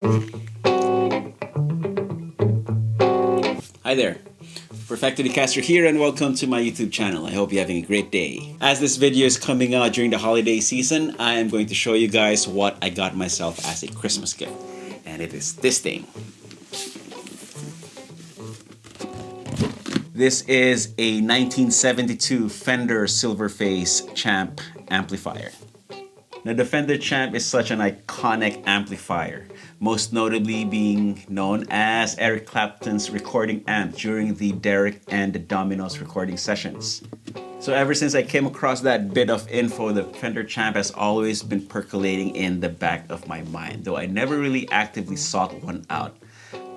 Hi there, Perfecto here and welcome to my YouTube channel. I hope you're having a great day. As this video is coming out during the holiday season, I am going to show you guys what I got myself as a Christmas gift. And it is this thing. This is a 1972 Fender Silverface Champ amplifier. Now, the Fender Champ is such an iconic amplifier, most notably being known as Eric Clapton's recording amp during the Derek and the Dominoes recording sessions. So ever since I came across that bit of info, the Fender Champ has always been percolating in the back of my mind, though I never really actively sought one out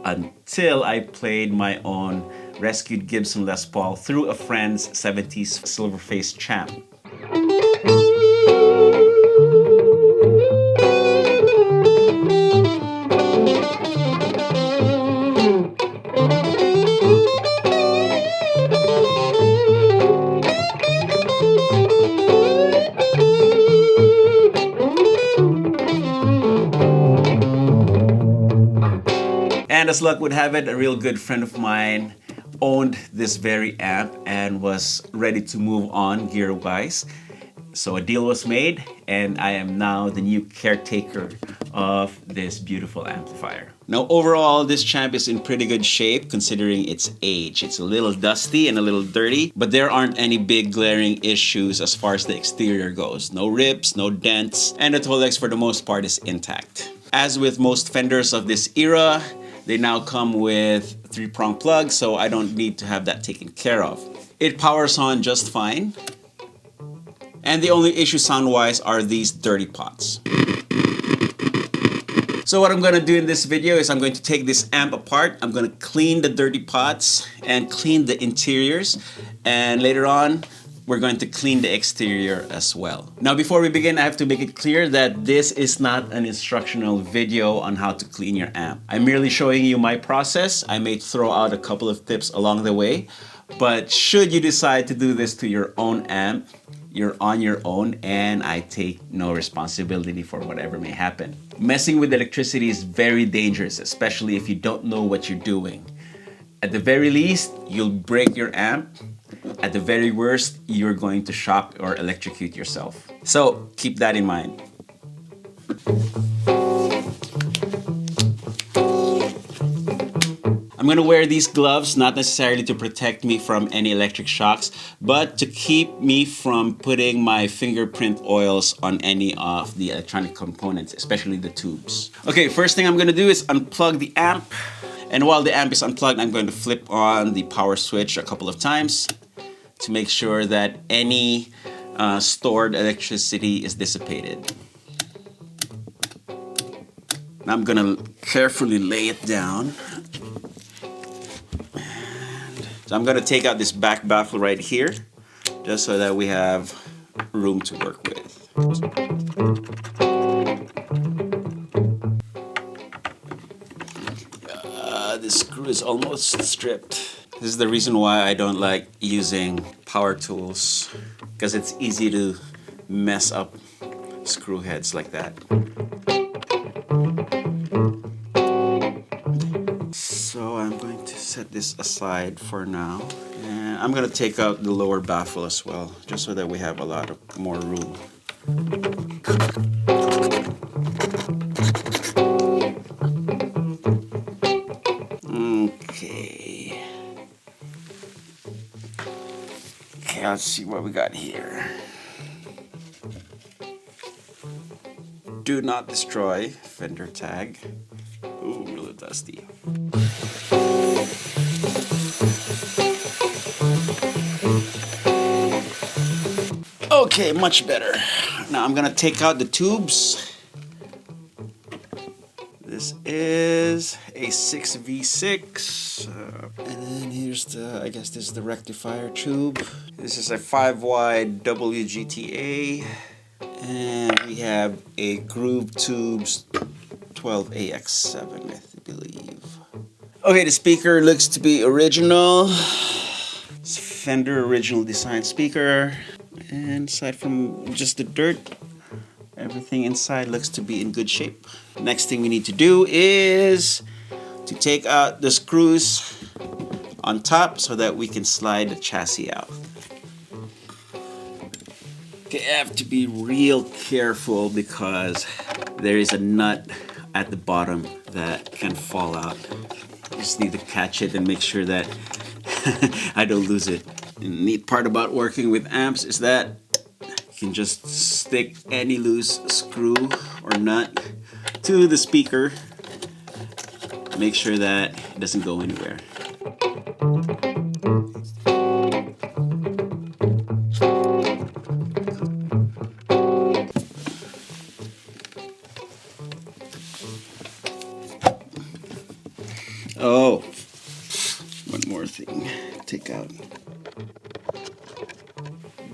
until I played my own rescued Gibson Les Paul through a friend's 70s Silverface Champ. And as luck would have it, a real good friend of mine owned this very amp and was ready to move on gear-wise. So a deal was made, and I am now the new caretaker of this beautiful amplifier. Now overall, this champ is in pretty good shape considering its age. It's a little dusty and a little dirty, but there aren't any big glaring issues as far as the exterior goes. No rips, no dents, and the Tolex for the most part is intact. As with most Fenders of this era, they now come with 3-prong plugs, so I don't need to have that taken care of. It powers on just fine. And the only issue sound-wise are these dirty pots. So what I'm gonna do in this video is I'm going to take this amp apart. I'm gonna clean the dirty pots and clean the interiors. And later on, we're going to clean the exterior as well. Now, before we begin, I have to make it clear that this is not an instructional video on how to clean your amp. I'm merely showing you my process. I may throw out a couple of tips along the way, but should you decide to do this to your own amp, you're on your own, and I take no responsibility for whatever may happen. Messing with electricity is very dangerous, especially if you don't know what you're doing. At the very least, you'll break your amp. At the very worst, you're going to shock or electrocute yourself. So keep that in mind. I'm gonna wear these gloves not necessarily to protect me from any electric shocks, but to keep me from putting my fingerprint oils on any of the electronic components, especially the tubes. Okay, first thing I'm gonna do is unplug the amp. And while the amp is unplugged, I'm going to flip on the power switch a couple of times to make sure that any stored electricity is dissipated. Now I'm gonna carefully lay it down. So I'm gonna take out this back baffle right here, just so that we have room to work with. This screw is almost stripped. This is the reason why I don't like using power tools, because it's easy to mess up screw heads like that. So I'm going to set this aside for now. And I'm going to take out the lower baffle as well, just so that we have a lot more room. Okay, let's see what we got here. Do not destroy Fender tag. Ooh, really dusty. Okay, much better. Now I'm gonna take out the tubes. This is a 6V6, and then here's the, I guess this is the rectifier tube. This is a 5-wide WGTA, and we have a Groove Tubes 12AX7, I believe. Okay, the speaker looks to be original. It's Fender original design speaker, and aside from just the dirt, Everything inside looks to be in good shape. Next thing we need to do is to take out the screws on top so that we can slide the chassis out. Okay, I have to be real careful because there is a nut at the bottom that can fall out. Just need to catch it and make sure that I don't lose it. The neat part about working with amps is that you can just stick any loose screw or nut to the speaker. Make sure that it doesn't go anywhere. Oh, one more thing. Take out.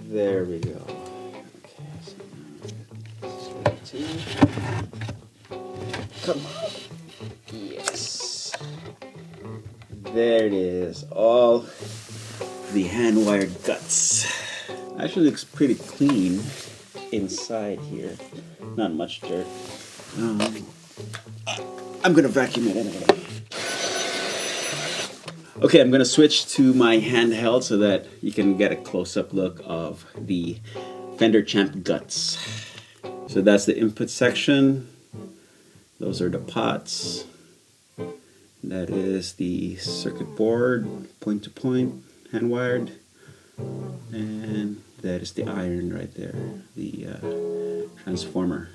There we go. Okay, so come on. Yes. There it is. All the hand wired guts. Actually looks pretty clean inside here. Not much dirt. I'm gonna vacuum it anyway. Okay, I'm gonna switch to my handheld so that you can get a close-up look of the Fender Champ guts. So that's the input section. Those are the pots. That is the circuit board, point-to-point, hand-wired. And that is the iron right there, the transformer.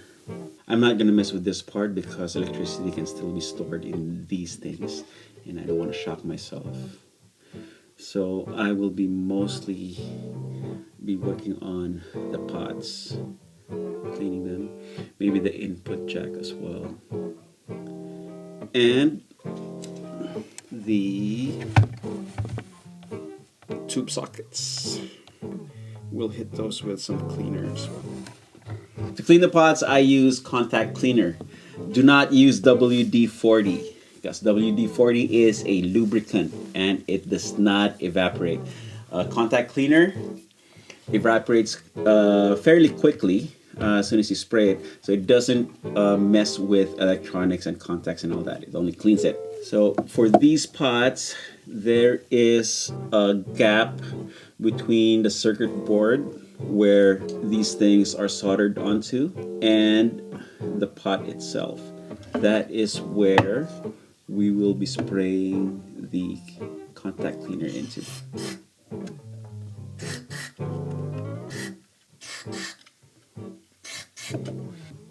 I'm not gonna mess with this part because electricity can still be stored in these things, and I don't want to shock myself. So I will be mostly working on the pots, cleaning them, maybe the input jack as well, and the tube sockets. We'll hit those with some cleaner as well. To clean the pots, I use contact cleaner. Do not use WD-40 because WD-40 is a lubricant and it does not evaporate. Contact cleaner evaporates fairly quickly as soon as you spray it, so it doesn't mess with electronics and contacts and all that. It only cleans it. So for these pots, there is a gap between the circuit board where these things are soldered onto and the pot itself. That is where we will be spraying the contact cleaner into.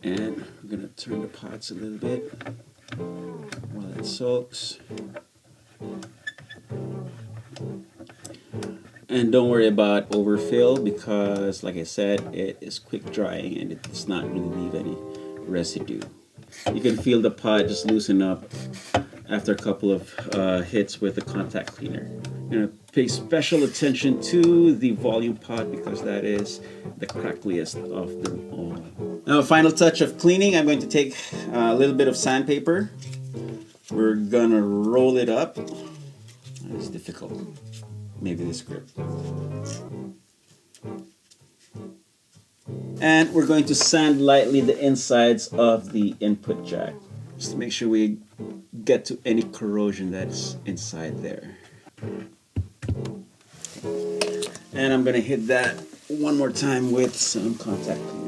And I'm gonna turn the pots a little bit while it soaks. And don't worry about overfill because, like I said, it is quick drying and it does not really leave any residue. You can feel the pot just loosen up after a couple of hits with the contact cleaner. You're going to pay special attention to the volume pot because that is the crackliest of them all. Now, a final touch of cleaning, I'm going to take a little bit of sandpaper. We're going to roll it up. It's difficult. Maybe this grip. And we're going to sand lightly the insides of the input jack, just to make sure we get to any corrosion that's inside there. And I'm going to hit that one more time with some contact cleaner.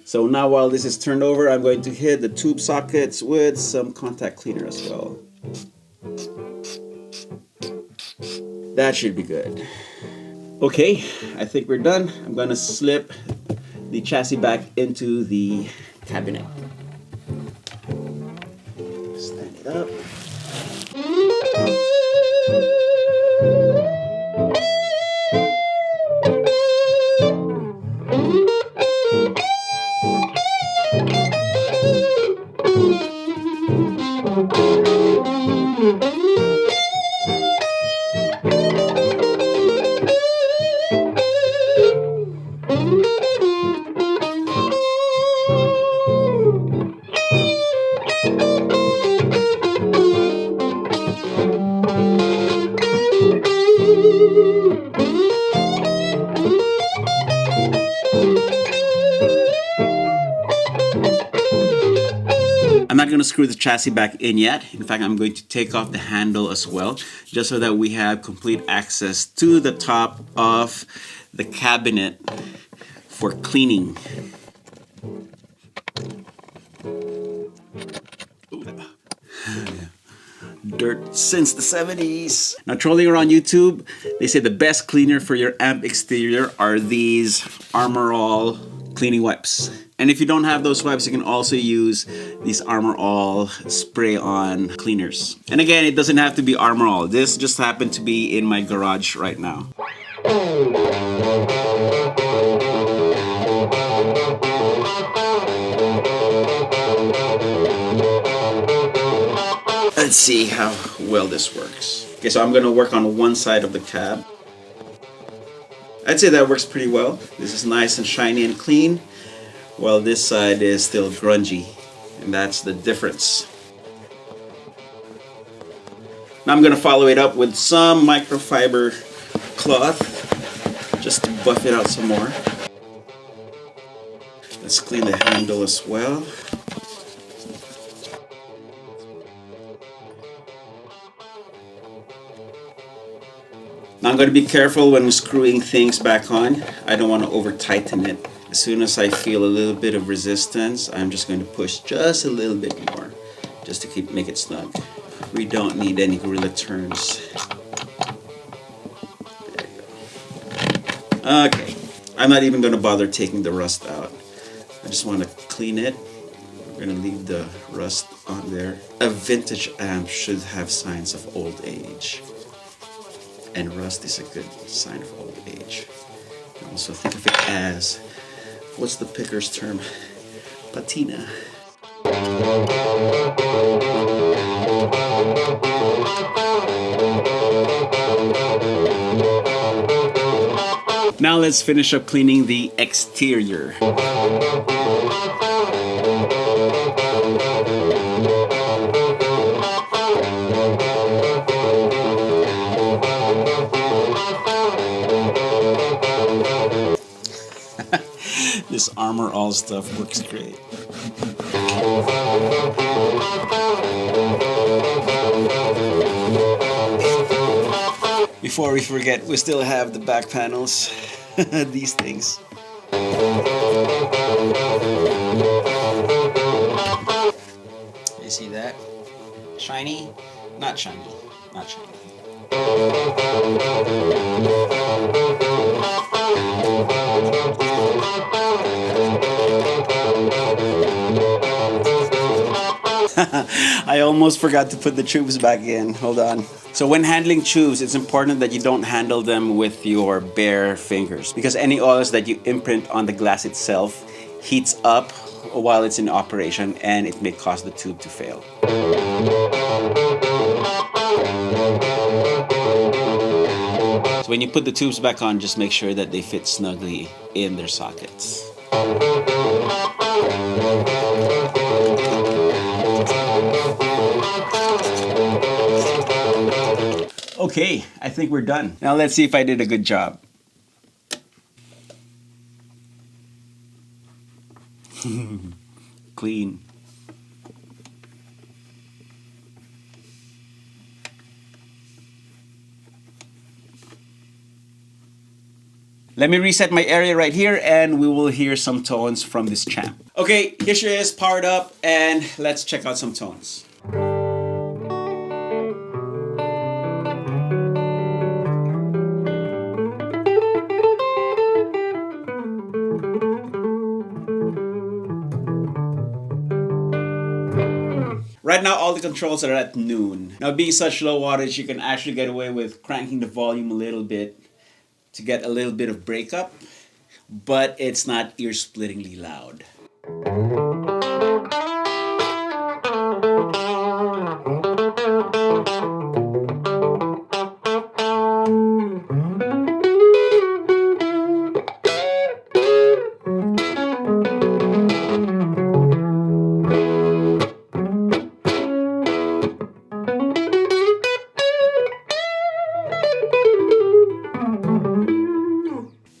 So now while this is turned over, I'm going to hit the tube sockets with some contact cleaner as well. That should be good. Okay, I think we're done. I'm going to slip the chassis back into the cabinet. Stand it up. I'm not going to screw the chassis back in yet. In fact, I'm going to take off the handle as well, just so that we have complete access to the top of the cabinet for cleaning. Dirt since the 70s. Now, trolling around YouTube, they say the best cleaner for your amp exterior are these Armor All cleaning wipes. And if you don't have those wipes, you can also use these Armor All spray-on cleaners. And again, it doesn't have to be Armor All. This just happened to be in my garage right now. Let's see how well this works. Okay, so I'm gonna work on one side of the cab. I'd say that works pretty well. This is nice and shiny and clean, while this side is still grungy, and that's the difference. Now I'm gonna follow it up with some microfiber cloth, just to buff it out some more. Let's clean the handle as well. Now I'm going to be careful when screwing things back on. I don't want to over tighten it. As soon as I feel a little bit of resistance, I'm just going to push just a little bit more, just to make it snug. We don't need any gorilla turns. There you go. Okay, I'm not even going to bother taking the rust out. I just want to clean it. We're going to leave the rust on there. A vintage amp should have signs of old age. And rust is a good sign of old age. I also think of it as, what's the picker's term? Patina. Now let's finish up cleaning the exterior. This Armor All stuff works great. Before we forget, we still have the back panels. These things. You see that? Shiny? Not shiny. Not shiny. I almost forgot to put the tubes back in. Hold on. So when handling tubes, it's important that you don't handle them with your bare fingers, because any oils that you imprint on the glass itself heats up while it's in operation, and it may cause the tube to fail. So when you put the tubes back on, just make sure that they fit snugly in their sockets. Okay, I think we're done. Now let's see if I did a good job. Clean. Let me reset my area right here and we will hear some tones from this champ. Okay, here she is, powered up, and let's check out some tones. Right now, all the controls are at noon. Now, being such low wattage, you can actually get away with cranking the volume a little bit to get a little bit of breakup, but it's not ear-splittingly loud.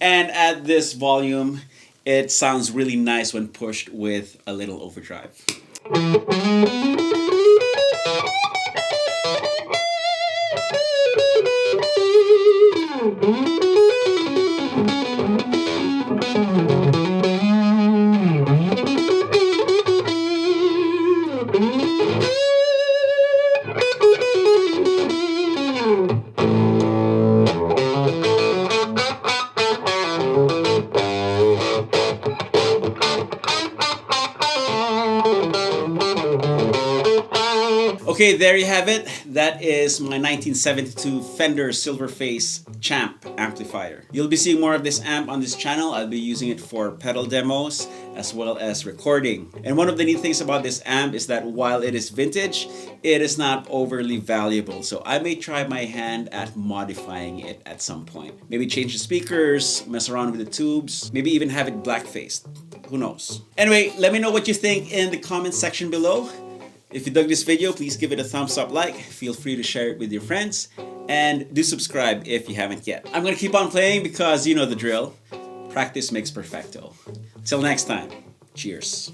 And at this volume, it sounds really nice when pushed with a little overdrive. Okay, there you have it. That is my 1972 Fender Silverface Champ amplifier. You'll be seeing more of this amp on this channel. I'll be using it for pedal demos as well as recording. And one of the neat things about this amp is that while it is vintage, it is not overly valuable. So I may try my hand at modifying it at some point. Maybe change the speakers, mess around with the tubes, maybe even have it black-faced. Who knows? Anyway, let me know what you think in the comment section below. If you dug this video, please give it a thumbs up like. Feel free to share it with your friends. And do subscribe if you haven't yet. I'm going to keep on playing because you know the drill. Practice makes perfecto. Till next time, cheers.